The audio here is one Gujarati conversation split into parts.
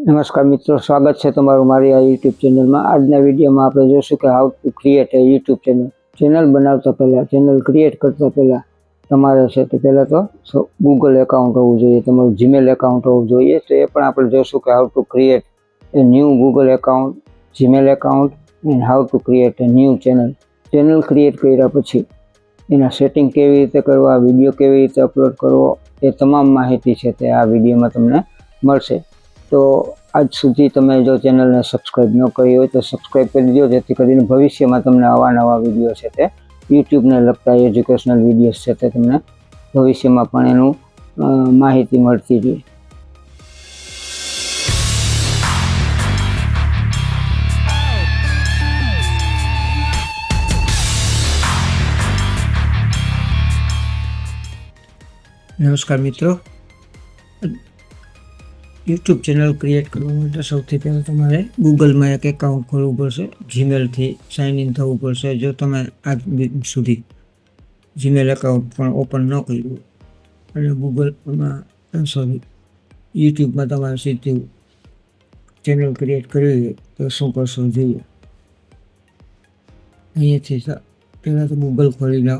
નમસ્કાર મિત્રો, સ્વાગત છે તમારું મારી આ યુટ્યુબ ચેનલમાં. આજના વિડીયોમાં આપણે જોઈશું કે how to create a YouTube channel બનાવતા પહેલાં, ચેનલ ક્રિએટ કરતા પહેલાં તમારે છે તે પહેલાં તો ગૂગલ એકાઉન્ટ હોવું જોઈએ, તમારું જીમેલ એકાઉન્ટ હોવું જોઈએ. તો એ પણ આપણે જોઈશું કે how to create a new Google account, Gmail account and how to create a new channel create કર્યા પછી એના સેટિંગ કેવી રીતે કરવા, વિડીયો કેવી રીતે અપલોડ કરવો, એ તમામ માહિતી છે તે આ વિડીયોમાં તમને મળશે. તો આજ સુધી તમે જો ચેનલને સબસ્ક્રાઈબ ન કરી હોય તો સબસ્ક્રાઈબ કરી દો, જેથી કરીને ભવિષ્યમાં તમને આવા નવા વિડીયો છે તે યુટ્યુબને લગતા એજ્યુકેશનલ વિડીયોઝ છે તે તમને ભવિષ્યમાં પણ એનું માહિતી મળતી રહે. નમસ્કાર મિત્રો, યુટ્યુબ ચેનલ ક્રિએટ કરવા માટે સૌથી પહેલાં તમારે ગૂગલમાં એક એકાઉન્ટ ખોલવું પડશે, જીમેલથી સાઇન ઇન થવું પડશે. જો તમે આજ સુધી જીમેલ એકાઉન્ટ પણ ઓપન ન કર્યું અને ગૂગલમાં યુટ્યુબમાં તમારે સીધું ચેનલ ક્રિએટ કરવી હોય તો શું કરશો જોઈએ. અહીંયાથી પહેલાં તો ગૂગલ ખોલી લો.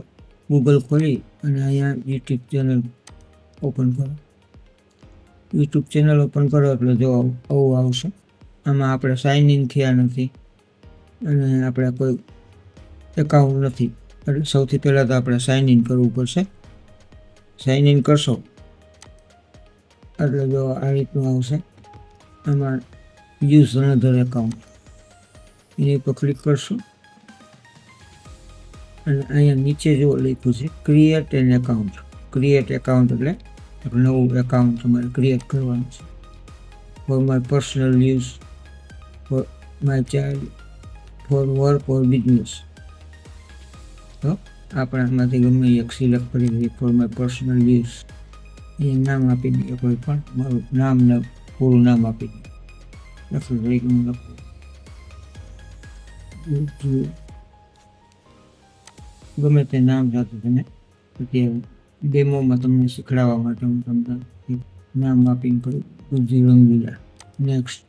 ગૂગલ ખોલી અને અહીંયા યુટ્યુબ ચેનલ ઓપન કરો. યુટ્યુબ ચેનલ ઓપન કરો એટલે જો આવું આવશે. આમાં આપણે સાઇન ઇન થયા નથી અને આપણે કોઈ એકાઉન્ટ નથી, એટલે સૌથી પહેલાં તો આપણે સાઇન ઇન કરવું પડશે. સાઇન ઇન કરશો એટલે જો આ રીતનું આવશે. આમાં યુઝ અનધર એકાઉન્ટ એની પર ક્લિક કરશું અને અહીંયા નીચે જો લખ્યું છે create an account. Create account એટલે નવું એકાઉન્ટ તમારે ક્રિએટ કરવાનું છે. For my personal use, for my child, for work or business. તો આપણે આમાંથી ગમે એક સિલેક્ટ કરી દઈએ. ફોર માય પર્સનલ યુઝ એ નામ આપી દઈએ, કોઈ પણ મારું નામ ને પૂરું નામ આપી દઈએ. લખું ગમે તે નામ સાથે તમે અત્યારે ડેમોમાં તમને શીખડાવવા માટે હું તમને નામ આપીને કરું ગુજી રંગીલા. નેક્સ્ટ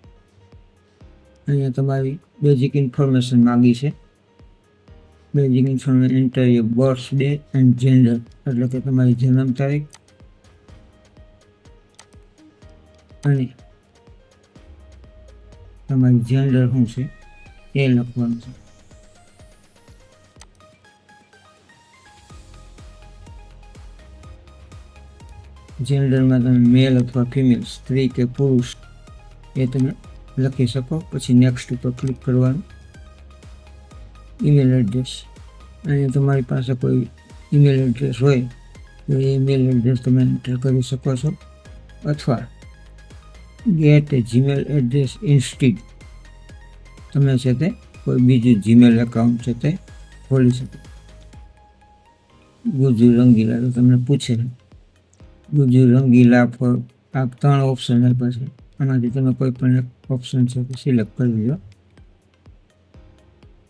અહીંયા તમારી બેઝિક ઇન્ફોર્મેશન માગી છે. Basic information enter your birthday and gender, એટલે કે તમારી જન્મ તારીખ અને તમારી જેન્ડર શું છે એ લખવાનું છે. જેન્ડરમાં તમે મેલ અથવા ફિમેલ, સ્ત્રી કે પુરુષ એ તમે લખી શકો. પછી નેક્સ્ટ ઉપર ક્લિક કરવાનું. ઈમેલ એડ્રેસ, અહીંયા તમારી પાસે કોઈ ઈમેલ એડ્રેસ હોય તો એ ઈમેલ એડ્રેસ તમે એન્ટર કરી શકો છો, અથવા ગેટ એ જીમેલ એડ્રેસ ઇન્સ્ટીડ તમે છે તે કોઈ બીજું જીમેલ એકાઉન્ટ છે તે ખોલી શકો. ગુજુ રંગીલા તો તમને પૂછે ગુજુ રંગીલા ફોર, આ 3 ઓપ્શન આપ્યા છે. આમાંથી તમે કોઈ પણ એક ઓપ્શન છે તે સિલેક્ટ કરી લો.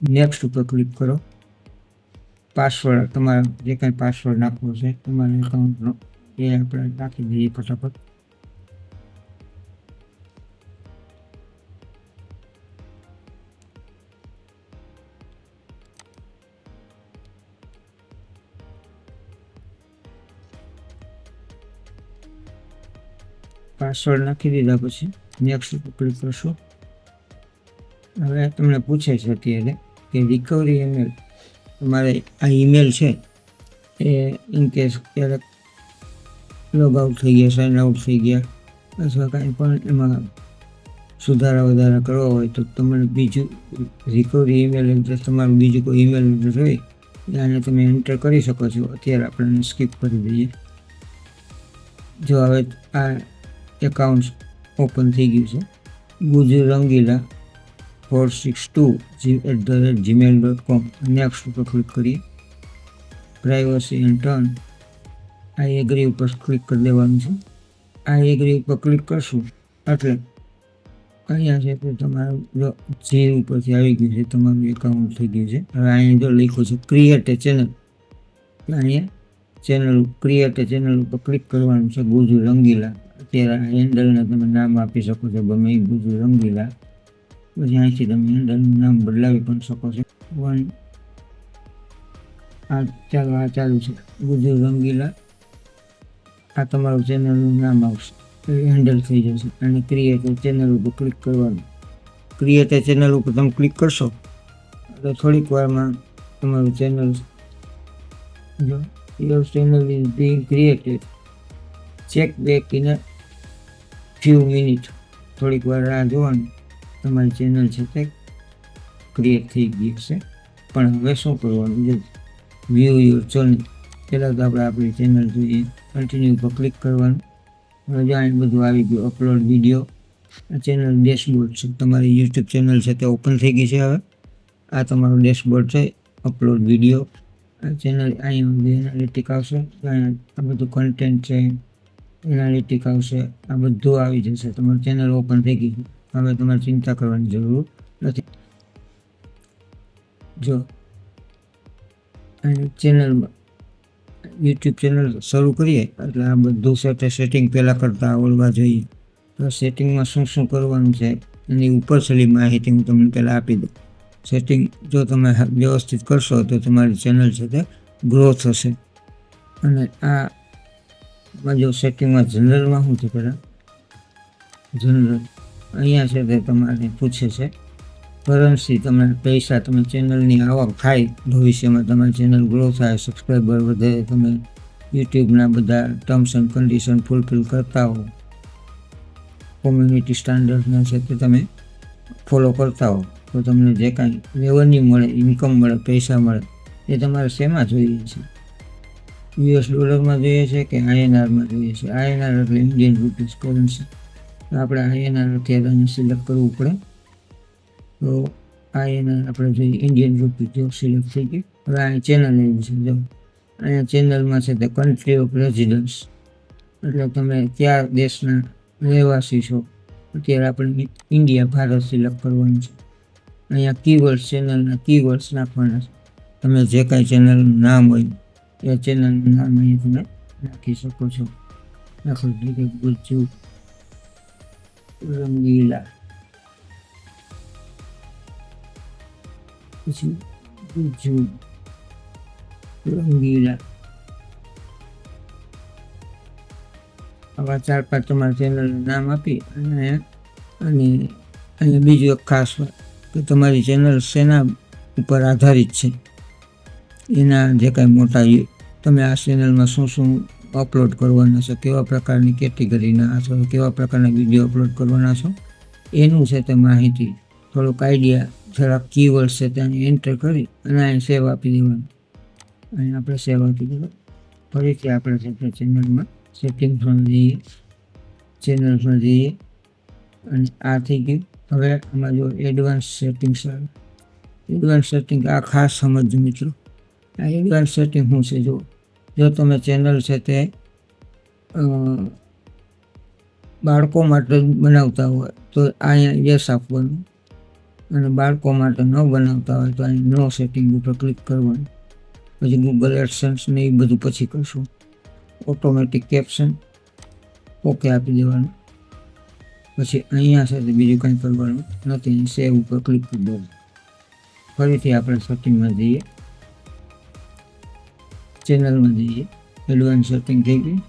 નેક્સ્ટ ઉપર ક્લિક કરો. પાસવર્ડ, તમારે જે કાંઈ પાસવર્ડ નાખવો છે તમારા એકાઉન્ટનો એ આપણે નાખી દઈએ ફટાફટ. પાસવર્ડ નાખી દીધા પછી નેક્સ્ટ ઉપર ક્લિક કરશો. હવે તમને પૂછે છે અત્યારે કે રિકવરી ઈમેલ, તમારે આ ઈમેલ છે એ ઇનકેસ ક્યારેક લોગ આઉટ થઈ ગયા, સાઇન આઉટ થઈ ગયા અથવા કાંઈ પણ એમાં સુધારા વધારા કરવા હોય તો તમારે બીજું રિકવરી ઈમેલ એડ્રેસ, તમારું બીજું કોઈ ઈમેલ એડ્રેસ હોય આને તમે એન્ટર કરી શકો છો. અત્યારે આપણે સ્કીપ કરી દઈએ. જો હવે આ એકાઉન્ટ ઓપન થઈ ગયું છે. ગુજુ રંગીલા 462@gmail.com. નેક્સ્ટ ઉપર ક્લિક કરીએ. પ્રાઇવસી એન્ડ ટર્ન, આ એગ્રી ઉપર ક્લિક કરી દેવાનું છે. આ એગ્રી ઉપર ક્લિક કરશું એટલે અહીંયા છે તો તમારું જો જે ઉપરથી આવી ગયું છે તમારું એકાઉન્ટ થઈ ગયું છે. હવે અહીંયા જો લખ્યું છે ક્રિએટ એ ચેનલ, અહીંયા ચેનલ ક્રિએટ એ ચેનલ ઉપર ક્લિક કરવાનું છે. ગુજુ રંગીલા અત્યારે હેન્ડલને તમે નામ આપી શકો છો ગમે એ ગુજુ રંગીલા. પછી અહીંથી તમે હેન્ડલનું નામ બદલાવી પણ શકો છો. આ ચાલુ છે ગુજુ રંગીલા. આ તમારું ચેનલનું નામ આવશે, હેન્ડલ થઈ જશે. અને ક્રિએટ ચેનલ ઉપર ક્લિક કરવાનું. ક્રિએટ ચેનલ ઉપર તમે ક્લિક કરશો તો થોડીક વારમાં તમારું ચેનલ, જો your channel is being created, check back in a few minute. થોડીક વાર રાહ જોવાની, તમારી ચેનલ છે તે ક્રિએટ થઈ ગઈ હશે. પણ હવે શું કરવાનું, જો વ્યૂ યોર ચેનલ, પહેલાં તો આપણે આપણી ચેનલ જોઈએ, કન્ટિન્યુ પર ક્લિક કરવાનું. હવે જો અહીં બધું આવી ગયું, અપલોડ વિડીયો. આ ચેનલ ડેશબોર્ડ છે, તમારી યુટ્યુબ ચેનલ છે તે ઓપન થઈ ગઈ છે. હવે આ તમારો ડેશબોર્ડ છે, અપલોડ વિડીયો. આ ચેનલ અહીં એનાલિટિક આવશે, આ બધું કન્ટેન્ટ છે, એનાલિટિક આવશે, આ બધું આવી જશે. તમારી ચેનલ ઓપન થઈ ગઈ. હવે તમારે ચિંતા કરવાની જરૂર નથી. જો અહીં ચેનલમાં યુટ્યુબ ચેનલ શરૂ કરીએ એટલે આ બધું સેટિંગ પહેલાં કરતાં આવડવા જોઈએ. તો સેટિંગમાં શું શું કરવાનું છે એની ઉપર છેલ્લી માહિતી હું તમને પહેલાં આપી દઉં. સેટિંગ જો તમે વ્યવસ્થિત કરશો તો તમારી ચેનલ છે તે ગ્રો થશે. અને આમાં જો સેટિંગમાં જનરલમાં શું છે, પહેલાં જનરલ અહીંયા છે તે તમારે પૂછે છે કરન્સી, તમે પૈસા, તમે ચેનલની આવક થાય ભવિષ્યમાં, તમારી ચેનલ ગ્રો થાય, સબસ્ક્રાઈબર વધે, તમે યુટ્યુબના બધા ટર્મ્સ એન્ડ કન્ડિશન ફૂલફિલ કરતા હો, કોમ્યુનિટી સ્ટાન્ડર્ડના છે તે તમે ફોલો કરતા હો, તો તમને જે કાંઈ રેવન્યુ મળે, ઇન્કમ મળે, પૈસા મળે, એ તમારે શેમાં જોઈએ છે? US ડોલરમાં જોઈએ છે કે INRમાં જોઈએ છે? INR એટલે ઇન્ડિયન રૂપીઝ કરન્સી. તો આપણે INR અત્યારે અહીં સિલેક્ટ કરવું પડે. તો INR આપણે જોઈએ ઇન્ડિયન રૂપીઝ, જો સિલેક્ટ થઈ ગયું. હવે અહીં ચેનલ એવી છે, જો અહીંયા ચેનલમાં છે તે કન્ટ્રી ઓફ રેઝિડન્સ, એટલે તમે કયા દેશના રહેવાસી છો. અત્યારે આપણે ઇન્ડિયા, ભારત સિલેક્ટ કરવાનું છે. અહીંયા કીવર્ડ્સ, ચેનલના કીવર્ડ્સ નાખવાના છે. તમે જે કાંઈ ચેનલનું નામ હોય એ ચેનલનું નામ અહીંયા તમે નાખી શકો છો. દાખલા તરીકે ગુજ્જુ રંગીલા, પછી ગુજ્જુ રંગીલા. આવા 4-5 તમારા ચેનલનું નામ આપી અને અહીંયા બીજું એક ખાસ વાત કે તમારી ચેનલ શેના ઉપર આધારિત છે, એના જે કાંઈ મોટા તમે આ ચેનલમાં શું શું અપલોડ કરવાના છો, કેવા પ્રકારની કેટેગરીના છો, કેવા પ્રકારના વિડીયો અપલોડ કરવાના છો, એનું છે તે માહિતી, થોડુંક આઈડિયા, થોડાક કીવર્ડ્સ છે ત્યાં એન્ટર કરી અને અહીં સેવ આપી દેવાનું. અહીં આપણે સેવ આપી દેવાનું. ફરીથી આપણે છે તે ચેનલમાં સેટિંગ્સમાં જઈએ, ચેનલ્સમાં જઈએ અને આ થઈ ગયું. હવે આમાં જો એડવાન્સ સેટિંગ્સ આવે, એડવાન્સ સેટિંગ આ ખાસ સમજજો મિત્રો. આ એડવાન્સ સેટિંગ શું છે, જો તમે ચેનલ છે તે બાળકો માટે બનાવતા હોય તો અહીંયા યસ આપવાનું, અને બાળકો માટે ન બનાવતા હોય તો અહીં નો સેટિંગ ઉપર ક્લિક કરવાનું. પછી ગૂગલ એડસેન્સ ને એ બધું પછી કરશું. ઓટોમેટિક કેપ્શન ઓકે આપી દેવાનું. પછી અહીંયા છે બીજું કંઈ કરવાનું નથી, સેવ ઉપર ક્લિક કરી દેવાનું. ફરીથી આપણે સેટિંગમાં જઈએ, ચેનલમાં જઈએ, એડવાન્સ સેટિંગ થઈ ગઈ.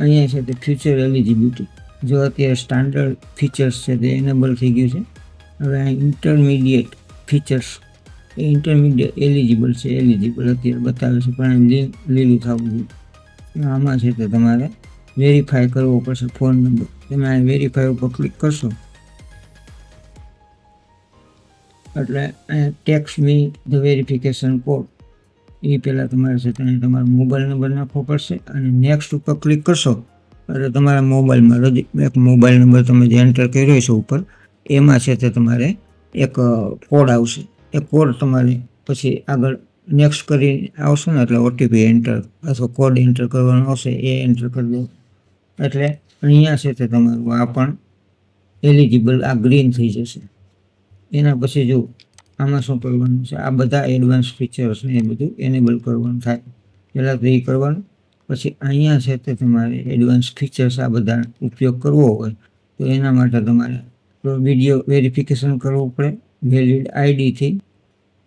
અહીંયા છે તે ફ્યુચર એલિજિબિલિટી, જો અત્યારે સ્ટાન્ડર્ડ ફીચર્સ છે તે એનેબલ થઈ ગયું છે. હવે અહીં ઇન્ટરમીડિયેટ ફીચર્સ, એ ઇન્ટરમીડિયેટ એલિજિબલ છે, એલિજિબલ અત્યારે બતાવે છે, પણ લીલું થવું જોઈએ. આમાં છે તે તમારે વેરીફાઈ કરવો પડશે ફોન નંબર. તમે અહીં વેરીફાઈ ઉપર ક્લિક કરશો એટલે text me the verification code, એ પહેલાં તમારે છે તેને તમારો મોબાઈલ નંબર નાખવો પડશે. અને નેક્સ્ટ ઉપર ક્લિક કરશો એટલે તમારા મોબાઈલમાં એક મોબાઈલ નંબર તમે જે એન્ટર કર્યો છે ઉપર, એમાં છે તે તમારે એક કોડ આવશે. એ કોડ તમારે પછી આગળ નેક્સ્ટ કરી આવશે ને એટલે ઓટીપી એન્ટર અથવા કોડ એન્ટર કરવાનો આવશે, એ એન્ટર કરી દો એટલે અહીંયા છે તે તમારું આ પણ એલિજિબલ, આ ગ્રીન થઈ જશે. એના પછી જો આમાં શું કરવાનું છે, આ બધા એડવાન્સ ફીચર્સ ને એ બધું એનેબલ કરવાનું થાય. પહેલાં તો એ કરવાનું. પછી અહીંયા છે તે તમારે એડવાન્સ ફીચર્સ આ બધા ઉપયોગ કરવો હોય તો એના માટે તમારે વિડીયો વેરિફિકેશન કરવું પડે વેલિડ આઈડીથી,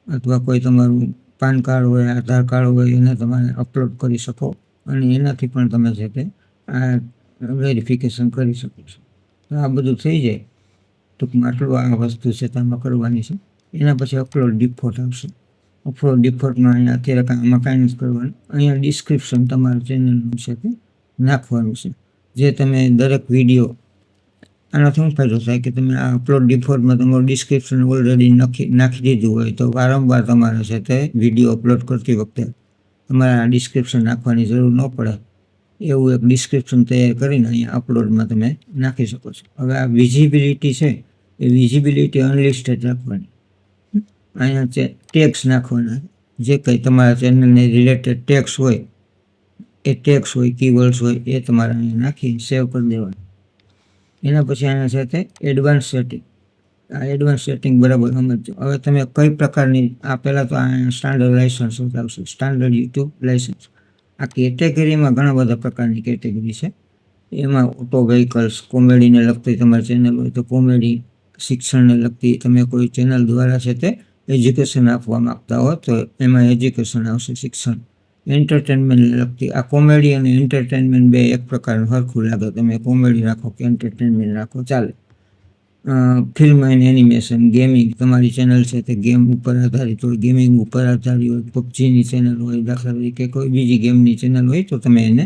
અથવા કોઈ તમારું પાન કાર્ડ હોય, આધાર કાર્ડ હોય એને તમારે અપલોડ કરી શકો અને એનાથી પણ તમે છે તે આ વેરિફિકેશન કરી શકો છો. તો આ બધું થઈ જાય ટૂંકમાં આટલું આ વસ્તુ છે તેમાં કરવાની છે. એના પછી અપલોડ ડિફોલ્ટ આવશે. અપલોડ ડિફોલ્ટમાં અહીંયા અત્યારે આમાં કાંઈ નથી કરવાનું. અહીંયા ડિસ્ક્રિપ્શન તમારા ચેનલનું છે તે નાખવાનું છે. જે તમે દરેક વિડીયો આનાથી શું ફાયદો થાય કે તમે આ અપલોડ ડિફોલ્ટમાં તમારું ડિસ્ક્રિપ્શન ઓલરેડી નાખી દીધું હોય તો વારંવાર તમારે છે તે વિડીયો અપલોડ કરતી વખતે તમારે આ ડિસ્ક્રિપ્શન નાખવાની જરૂર ન પડે. એવું એક ડિસ્ક્રિપ્શન તૈયાર કરીને અહીંયા અપલોડમાં તમે નાખી શકો છો. હવે આ વિઝિબિલિટી છે એ વિઝિબિલિટી અનલિસ્ટેડ રાખવાની. અહીંયા ટેક્સ નાખવાના, જે કંઈ તમારા ચેનલને રિલેટેડ ટેક્સ હોય એ ટેક્સ હોય, કીવર્ડ્સ હોય એ તમારે અહીંયા નાખી સેવ કરી દેવાનું. એના પછી અહીંયા છે તે એડવાન્સ સેટિંગ. આ એડવાન્સ સેટિંગ બરાબર સમજો. હવે તમે કઈ પ્રકારની આ પહેલાં તો આ સ્ટાન્ડર્ડ લાઇસન્સ આવશે, સ્ટાન્ડર્ડ યુટ્યુબ લાઇસન્સ. આ કેટેગરીમાં ઘણા બધા પ્રકારની કેટેગરી છે. એમાં ઓટો વ્હીકલ્સ, કોમેડીને લગતી તમારી ચેનલ હોય તો કોમેડી, શિક્ષણને લગતી તમે કોઈ ચેનલ દ્વારા છે તે એજ્યુકેશન આપવા માગતા હો તો એમાં એજ્યુકેશન આવશે, શિક્ષણ. એન્ટરટેનમેન્ટને લગતી આ કોમેડી અને એન્ટરટેનમેન્ટ બે એક પ્રકારનું સરખું લાગે, તમે કોમેડી રાખો કે એન્ટરટેનમેન્ટ રાખો ચાલે. ફિલ્મ એન્ડ એનિમેશન, ગેમિંગ, તમારી ચેનલ છે તે ગેમ ઉપર આધારિત હોય, ગેમિંગ ઉપર આધારિત હોય, પબજીની ચેનલ હોય દાખલા તરીકે, કોઈ બીજી ગેમની ચેનલ હોય તો તમે એને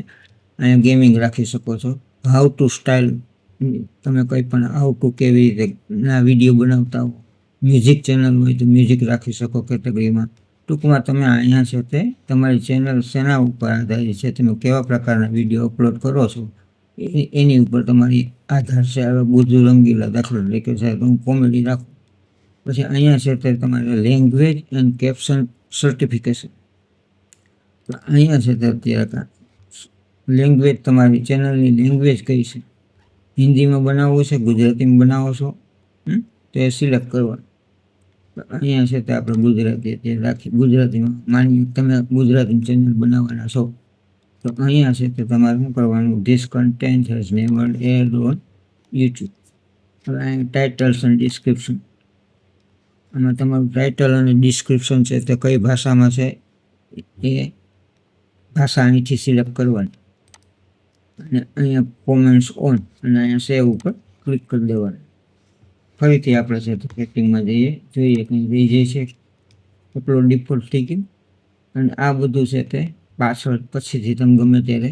અહીંયા ગેમિંગ રાખી શકો છો. હાઉ ટુ સ્ટાઇલ, તમે કંઈ પણ હાઉ ટુ કેવી રીતે ના વિડીયો બનાવતા હો. મ્યુઝિક ચેનલ હોય તો મ્યુઝિક રાખી શકો કેટેગરીમાં. ટૂંકમાં તમે અહીંયા છે તે તમારી ચેનલ શેના ઉપર આધારિત છે, તમે કેવા પ્રકારના વિડીયો અપલોડ કરો છો એની ઉપર તમારી આધાર છે. હવે બધું રંગીલા દાખલા તરીકે છે તો હું કોમેડી રાખું. પછી અહીંયા છે તે તમારે લેંગ્વેજ એન્ડ કેપ્શન સર્ટિફિકેશન. તો અહીંયા છે તે અત્યારે લેંગ્વેજ, તમારી ચેનલની લેંગ્વેજ કઈ છે, હિન્દીમાં બનાવવો છે, ગુજરાતીમાં બનાવો છો તો એ સિલેક્ટ કરવાનું. અહીંયા છે તે આપણે ગુજરાતી અત્યારે રાખી, ગુજરાતીમાં માની તમે ગુજરાતી ચેનલ બનાવવાના છો તો અહીંયા છે તે તમારે શું કરવાનું, this content has never aired on YouTube. હવે અહીંયા ટાઇટલ્સ અને ડિસ્ક્રિપ્શન, આમાં તમારું ટાઇટલ અને ડિસ્ક્રિપ્શન છે તે કઈ ભાષામાં છે એ ભાષા અહીંથી સિલેક્ટ કરવાની અને અહીંયા કોમેન્ટ્સ ઓન અને અહીંયા સેવ ઉપર ક્લિક કરી દેવાનું. ફરીથી આપણે છે તો સેટિંગમાં જોઈએ કંઈ રહી જાય છે. અપલોડ ડિફોલ્ટ થઈ ગયું અને આ બધું છે તે પાછળ પછીથી તમે ગમે ત્યારે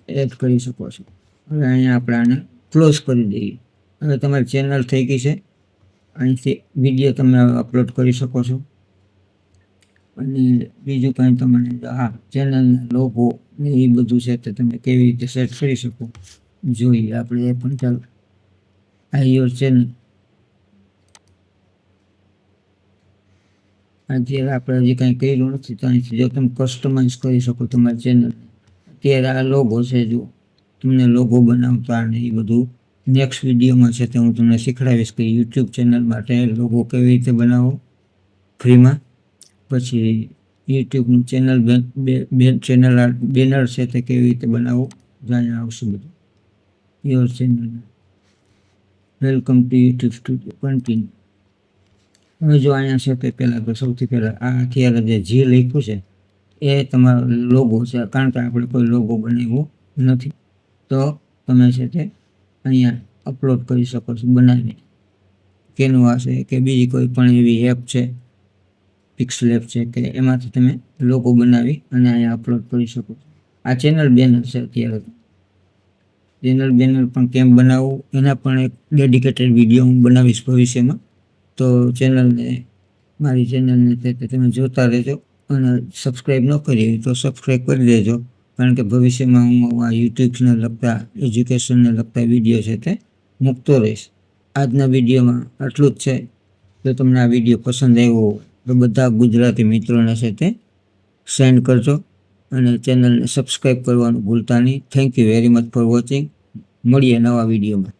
એડ કરી શકો છો. હવે અહીંયા આપણે આને ક્લોઝ કરી દઈએ. હવે તમારી ચેનલ થઈ ગઈ છે, અહીંથી વિડીયો તમે અપલોડ કરી શકો છો. અને બીજું કંઈ તમને ચેનલના લોગો એ બધું છે તે તમે કેવી રીતે સેટ કરી શકો જોઈએ આપણે એ પણ. ચાલો, આ યોર ચેનલ. અત્યારે આપણે હજી કાંઈ કર્યું નથી તો અહીંથી જો તમે કસ્ટમાઇઝ કરી શકો તમારી ચેનલ. અત્યારે આ લોગો છે, જો તમને લોગો બનાવતા અને એ બધું નેક્સ્ટ વિડીયોમાં છે તે હું તમને શીખડાવીશ કે યુટ્યુબ ચેનલ માટે લોગો કેવી રીતે બનાવો ફ્રીમાં. પછી યુટ્યુબનું ચેનલ બેનર છે તે કેવી રીતે બનાવો, જ્યાં આવશે બધું. Your channel. Welcome to YouTube studio, continue. હવે જો અહીંયા છે તે પહેલાં તો સૌથી પહેલાં આ અત્યારે જે લખ્યું છે એ તમારો લોગો છે, કારણ કે આપણે કોઈ લોગો બનાવ્યો નથી. તો તમે છે તે અહીંયા અપલોડ કરી શકો છો બનાવીને. કેનવા છે કે બીજી કોઈ પણ એવી એપ છે, પિક્સલ એપ છે કે એમાંથી તમે લોગો બનાવી અને અહીંયા અપલોડ કરી શકો છો. આ ચેનલ બેનર છે. અત્યારે તો ચેનલ બેનર પણ કેમ બનાવવું એના પણ એક ડેડિકેટેડ વિડીયો હું બનાવીશ ભવિષ્યમાં. તો મારી ચેનલને તમે જોતા રહેજો અને સબસ્ક્રાઈબ ન કરી હોય તો સબસ્ક્રાઈબ કરી દેજો, કારણ કે ભવિષ્યમાં હું આ યુટ્યુબને લગતા, એજ્યુકેશનને લગતા વિડીયો છે તે મૂકતો રહીશ. આજના વિડીયોમાં આટલું જ છે. જો તમને આ વિડીયો પસંદ આવ્યો તો બધા ગુજરાતી મિત્રોને છે તે સેન્ડ કરજો અને ચેનલને સબસ્ક્રાઈબ કરવાનું ભૂલતા નહીં. Thank you very much for watching. મળીએ નવા વિડીયોમાં.